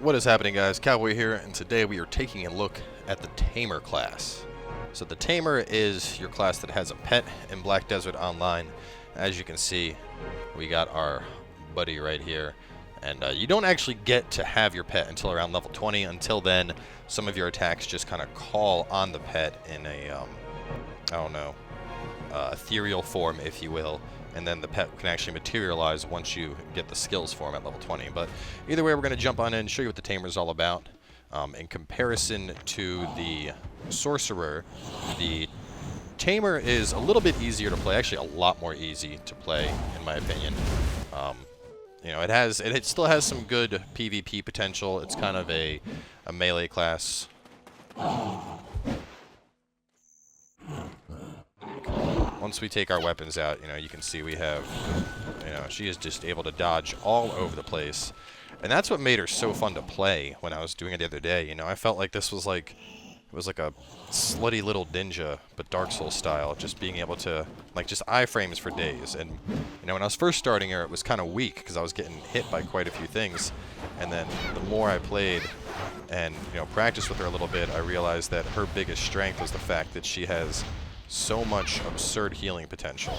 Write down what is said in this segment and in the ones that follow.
What is happening, guys? Cowboy here, and today we are taking a look at the Tamer class. So the Tamer is your class that has a pet in Black Desert Online. As you can see, we got our buddy right here. And you don't actually get to have your pet until around level 20. Until then, some of your attacks just kind of call on the pet in a, I don't know, ethereal form, if you will. And then the pet can actually materialize once you get the skills for him at level 20. But either way, we're going to jump on in and show you what the Tamer is all about. In comparison to the Sorcerer, the Tamer is a little bit easier to play. Actually, a lot more easy to play, in my opinion. You know, it still has some good PvP potential. It's kind of a melee class. Once we take our weapons out, you know, you can see we have, you know, she is just able to dodge all over the place. And that's what made her so fun to play when I was doing it the other day. You know, I felt like this was like, it was like a slutty little ninja, but Dark Souls style, just being able to, like, just iframes for days. And, you know, when I was first starting her, it was kind of weak because I was getting hit by quite a few things. And then the more I played and, you know, practiced with her a little bit, I realized that her biggest strength was the fact that she has so much absurd healing potential.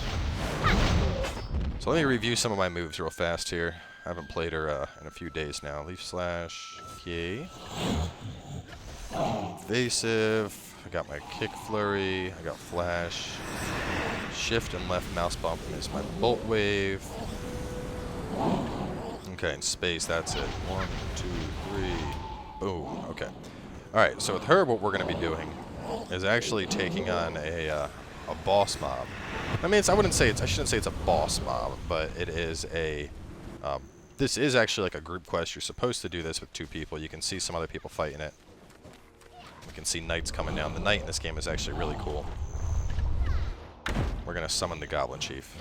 So let me review some of my moves real fast here. I haven't played her in a few days now. Leaf Slash, okay. Evasive, I got my Kick Flurry, I got Flash. Shift and left mouse bump is my Bolt Wave. Okay, in space, that's it. 1, 2, 3, boom, okay. Alright, so with her, what we're going to be doing is actually taking on a boss mob. I mean, I shouldn't say it's a boss mob, but it is a, this is actually like a group quest. You're supposed to do this with 2 people. You can see some other people fighting it. You can see knights coming down. The knight in this game is actually really cool. We're going to summon the Goblin Chief.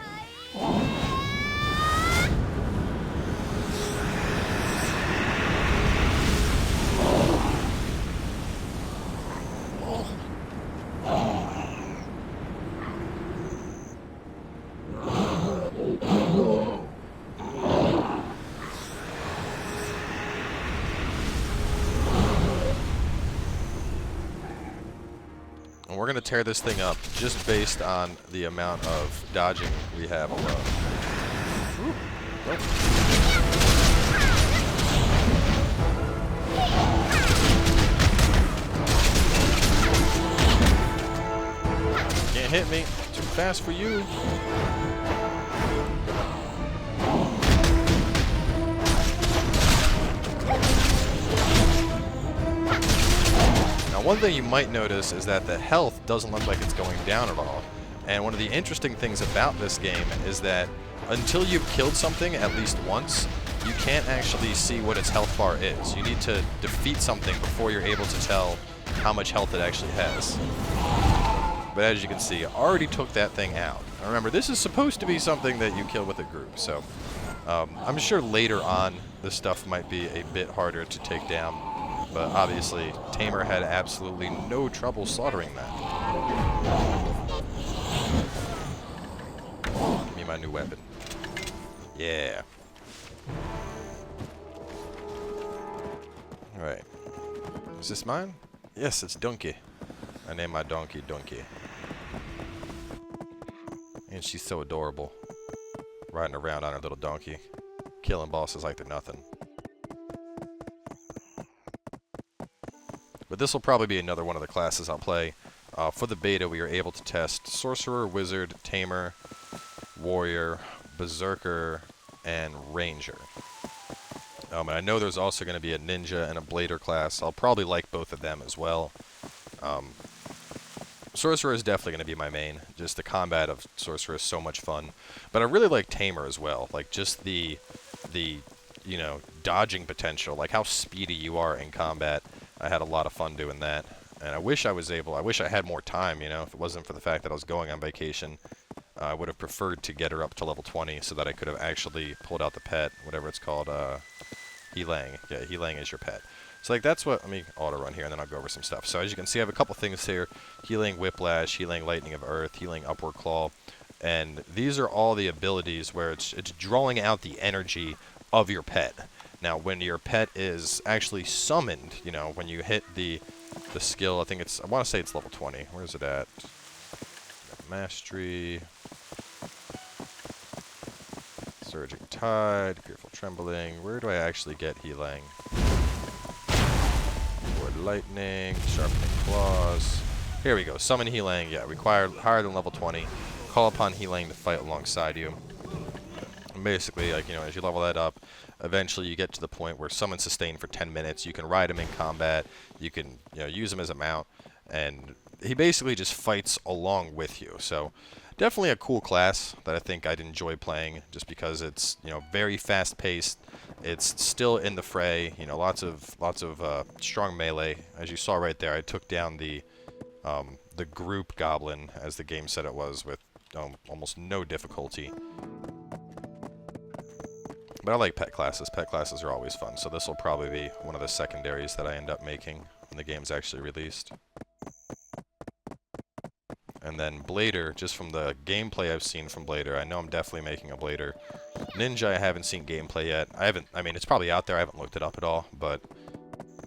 And we're going to tear this thing up just based on the amount of dodging we have alone. Ooh. Nope. Can't hit me. Too fast for you. One thing you might notice is that the health doesn't look like it's going down at all. And one of the interesting things about this game is that until you've killed something at least once, you can't actually see what its health bar is. You need to defeat something before you're able to tell how much health it actually has. But as you can see, I already took that thing out. Now remember, this is supposed to be something that you kill with a group, so I'm sure later on this stuff might be a bit harder to take down. But obviously, Tamer had absolutely no trouble slaughtering that. Give me my new weapon. Yeah. Alright. Is this mine? Yes, it's Donkey. I named my donkey Donkey. And she's so adorable. Riding around on her little donkey. Killing bosses like they're nothing. But this will probably be another one of the classes I'll play. For the beta, we are able to test Sorcerer, Wizard, Tamer, Warrior, Berserker, and Ranger. And I know there's also going to be a Ninja and a Blader class. I'll probably like both of them as well. Sorcerer is definitely going to be my main. Just the combat of Sorcerer is so much fun. But I really like Tamer as well. Like, just the you know, dodging potential. Like, how speedy you are in combat. I had a lot of fun doing that, and I wish I had more time, you know, if it wasn't for the fact that I was going on vacation. I would have preferred to get her up to level 20 so that I could have actually pulled out the pet, whatever it's called, Healing. Yeah, Healing is your pet. So, like, that's what, let me auto-run here, and then I'll go over some stuff. So, as you can see, I have a couple things here. Healing Whiplash, Healing Lightning of Earth, Healing Upward Claw, and these are all the abilities where it's drawing out the energy of your pet. Now, when your pet is actually summoned, you know, when you hit the skill, I think it's, I want to say it's level 20. Where's it at? Mastery. Surging Tide, Fearful Trembling. Where do I actually get healing? Ward Lightning, Sharpening Claws. Here we go. Summon Healing. Yeah, required higher than level 20. Call upon Healing to fight alongside you. And basically, like, you know, as you level that up, eventually you get to the point where summon sustain for 10 minutes. You can ride him in combat. You can, you know, use him as a mount, and he basically just fights along with you. So definitely a cool class that I think I'd enjoy playing, just because it's, you know, very fast-paced. It's still in the fray. You know, lots of strong melee. As you saw right there, I took down the group goblin, as the game said it was, with almost no difficulty. But I like pet classes. Pet classes are always fun, so this will probably be one of the secondaries that I end up making when the game's actually released. And then Blader, just from the gameplay I've seen from Blader, I know I'm definitely making a Blader. Ninja, I haven't seen gameplay yet. I mean, it's probably out there. I haven't looked it up at all, but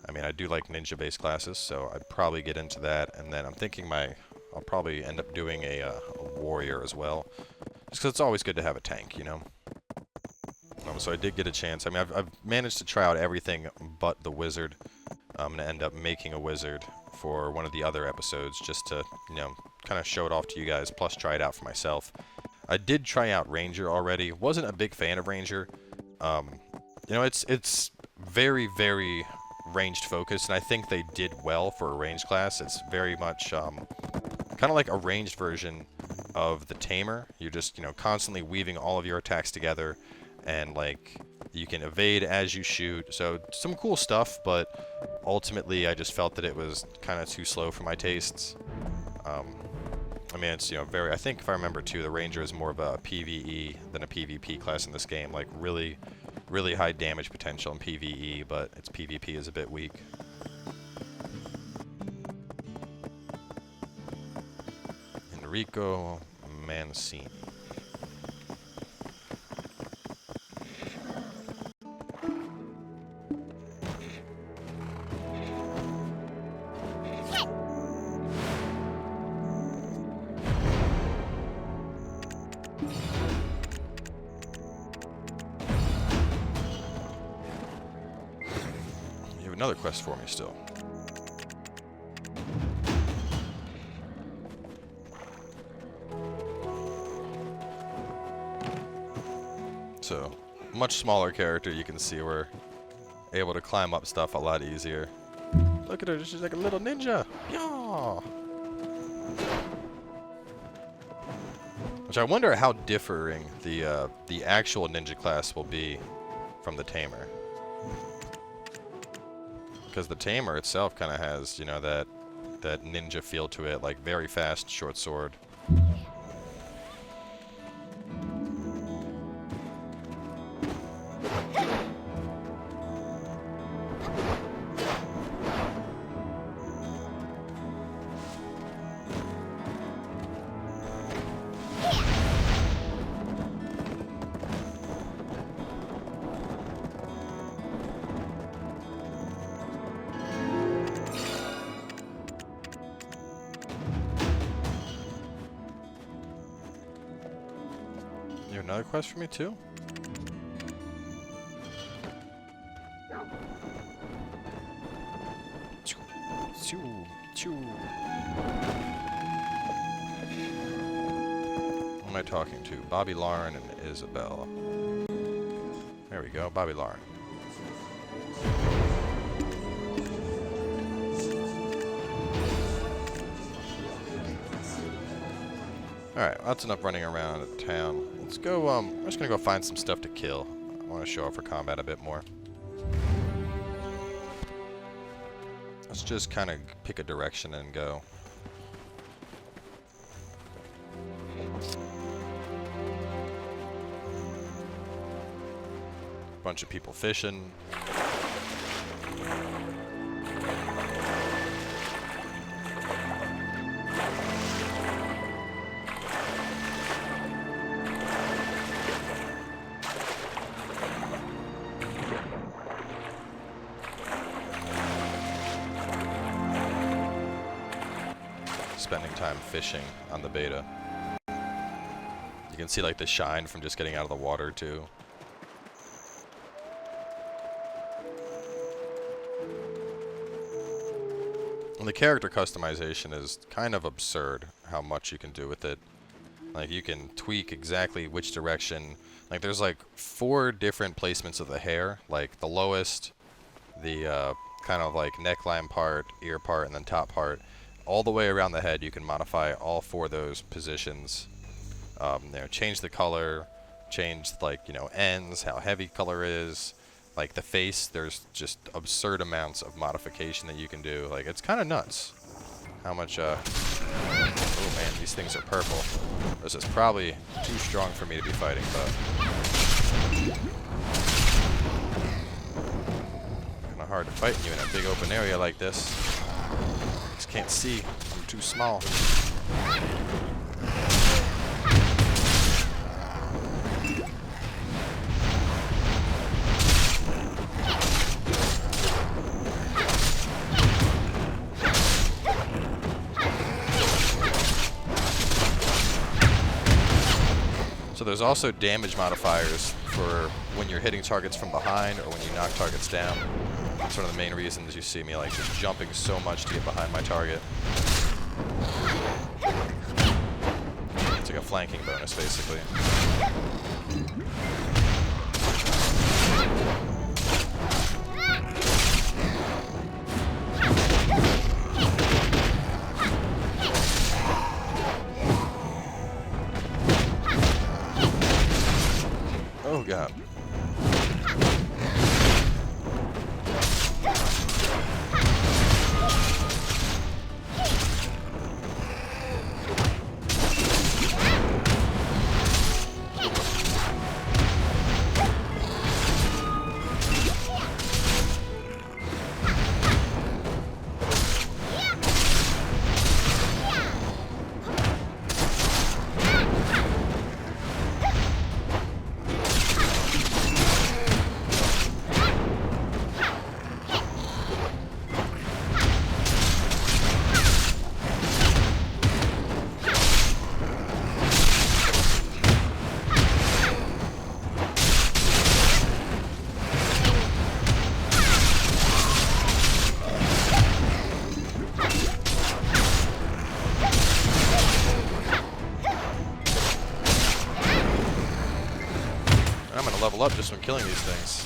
I mean, I do like ninja-based classes, so I'd probably get into that. And then I'm thinking I'll probably end up doing a warrior as well, just because it's always good to have a tank, you know. So I did get a chance. I mean, I've managed to try out everything but the wizard. I'm going to end up making a wizard for one of the other episodes, just to, you know, kind of show it off to you guys, plus try it out for myself. I did try out Ranger already. Wasn't a big fan of Ranger. You know, it's very, very ranged focused, and I think they did well for a ranged class. It's very much kind of like a ranged version of the Tamer. You're just, you know, constantly weaving all of your attacks together, and like you can evade as you shoot. So some cool stuff, but ultimately I just felt that it was kind of too slow for my tastes. I mean, it's, you know, I think if I remember too, the Ranger is more of a PvE than a PvP class in this game. Like really, really high damage potential in PvE, but its PvP is a bit weak. Enrico Mancini. Another quest for me still. So, much smaller character, you can see we're able to climb up stuff a lot easier. Look at her, she's like a little ninja! Yeah! Which I wonder how differing the actual ninja class will be from the Tamer. Because the Tamer itself kind of has, you know, that ninja feel to it, like very fast, short sword. You have another quest for me too? Who am I talking to? Bobby Lauren and Isabel. There we go, Bobby Lauren. Alright, that's enough running around town. Let's go, I'm just gonna go find some stuff to kill. I want to show off for combat a bit more. Let's just kind of pick a direction and go. Bunch of people fishing. spending time fishing on the beta. You can see like the shine from just getting out of the water too. And the character customization is kind of absurd how much you can do with it. Like you can tweak exactly which direction. Like there's like 4 different placements of the hair. Like the lowest, the kind of like neckline part, ear part, and then top part. All the way around the head you can modify all 4 of those positions. You know, change the color, change like, you know, ends, how heavy color is. Like the face, there's just absurd amounts of modification that you can do. Like it's kind of nuts how much oh man, these things are purple. This is probably too strong for me to be fighting, but kind of hard to fight you in a big open area like this. Just can't see. I'm too small. So there's also damage modifiers for when you're hitting targets from behind or when you knock targets down. That's one of the main reasons you see me like just jumping so much to get behind my target. It's like a flanking bonus basically. Oh god. I'm gonna level up just from killing these things.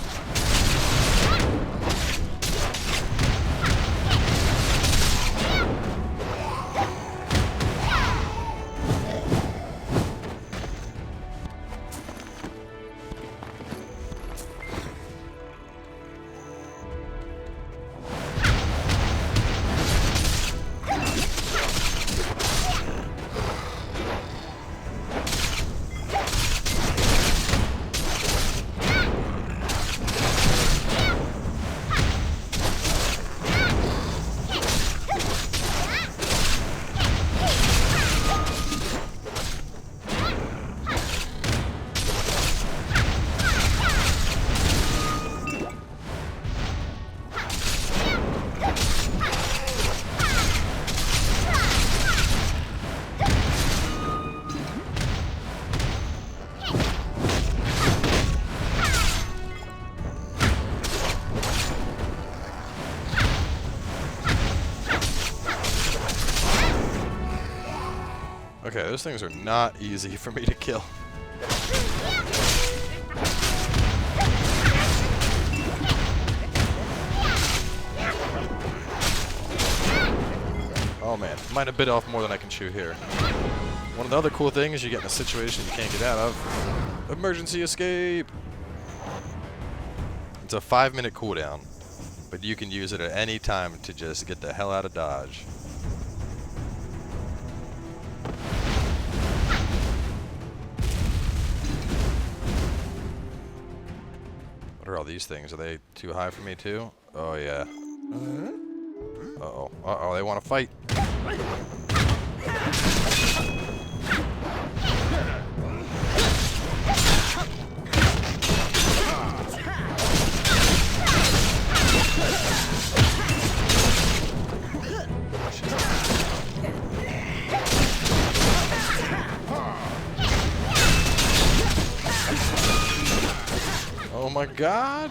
Okay, those things are not easy for me to kill. Oh man, might have bit off more than I can chew here. One of the other cool things, you get in a situation you can't get out of. Emergency escape! It's a 5-minute cooldown, but you can use it at any time to just get the hell out of Dodge. What are all these things? Are they too high for me too? Oh yeah. Uh-oh. Uh-oh, they want to fight. God!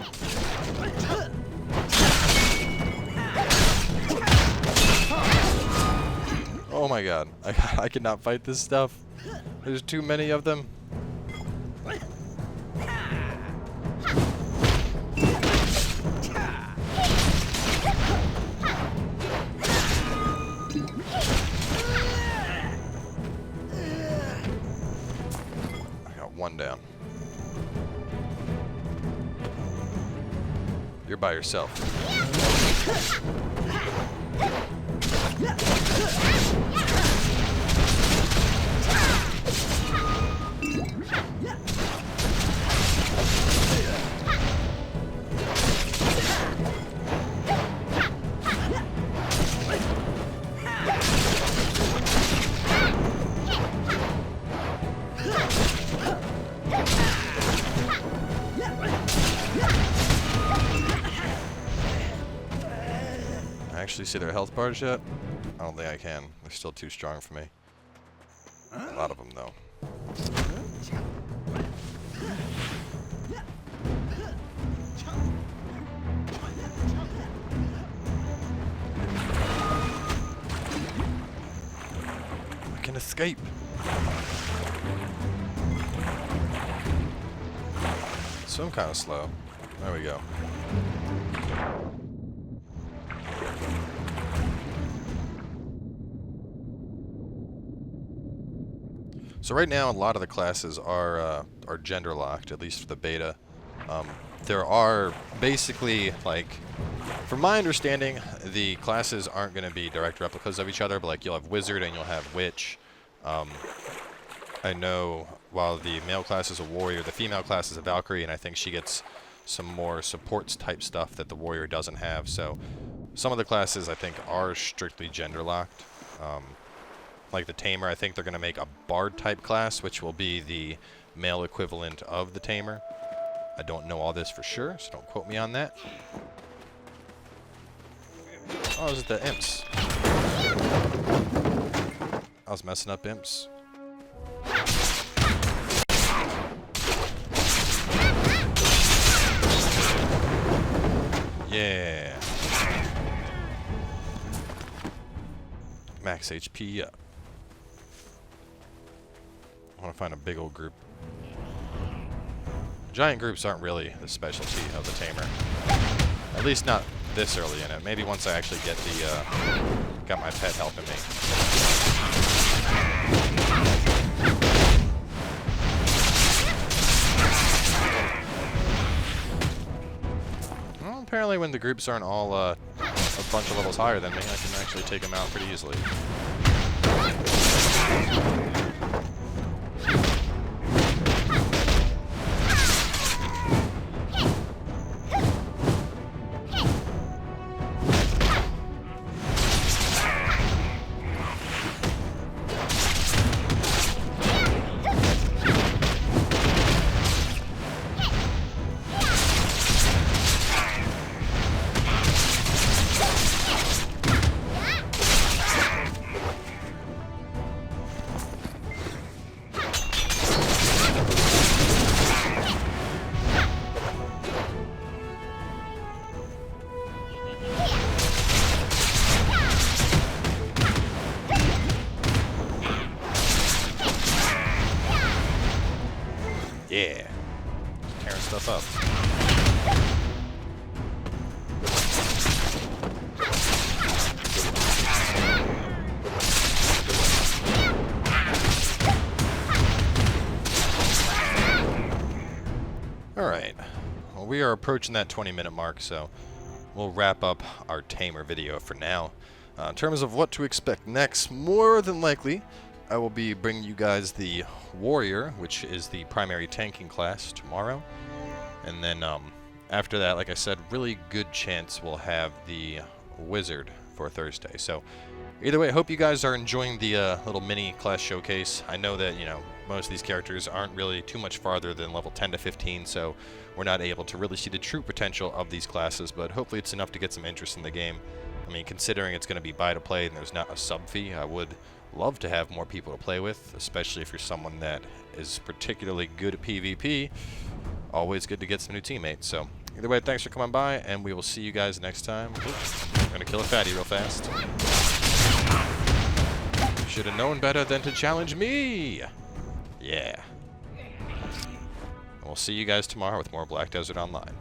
Oh my God. I cannot fight this stuff. There's too many of them. One down. You're by yourself. Actually see their health bars yet? I don't think I can. They're still too strong for me. A lot of them, though. I can escape. So I'm kind of slow. There we go. So right now, a lot of the classes are gender locked, at least for the beta. There are basically, like, from my understanding, the classes aren't going to be direct replicas of each other, but like you'll have wizard and you'll have witch. I know while the male class is a warrior, the female class is a Valkyrie, and I think she gets some more supports type stuff that the warrior doesn't have. So some of the classes I think are strictly gender locked. Like the Tamer, I think they're going to make a bard type class, which will be the male equivalent of the Tamer. I don't know all this for sure, so don't quote me on that. Oh, is it the imps? I was messing up imps. Yeah. Max HP up. I want to find a big old group. Giant groups aren't really the specialty of the Tamer. At least not this early in it. Maybe once I actually get the, got my pet helping me. Well, apparently when the groups aren't all, a bunch of levels higher than me, I can actually take them out pretty easily. Yeah. Tearing stuff up. Alright. Well, we are approaching that 20-minute mark, so we'll wrap up our Tamer video for now. In terms of what to expect next, more than likely, I will be bringing you guys the Warrior, which is the primary tanking class, tomorrow. And then after that, like I said, really good chance we'll have the Wizard for Thursday. So either way, I hope you guys are enjoying the little mini class showcase. I know that, you know, most of these characters aren't really too much farther than level 10 to 15, so we're not able to really see the true potential of these classes, but hopefully it's enough to get some interest in the game. I mean, considering it's going to be buy to play and there's not a sub fee, I would love to have more people to play with, especially if you're someone that is particularly good at PvP. always good to get some new teammates. So either way, thanks for coming by, and we will see you guys next time. Oops, I'm gonna kill a fatty real fast. Should have known better than to challenge me. Yeah. And we'll see you guys tomorrow with more Black Desert Online.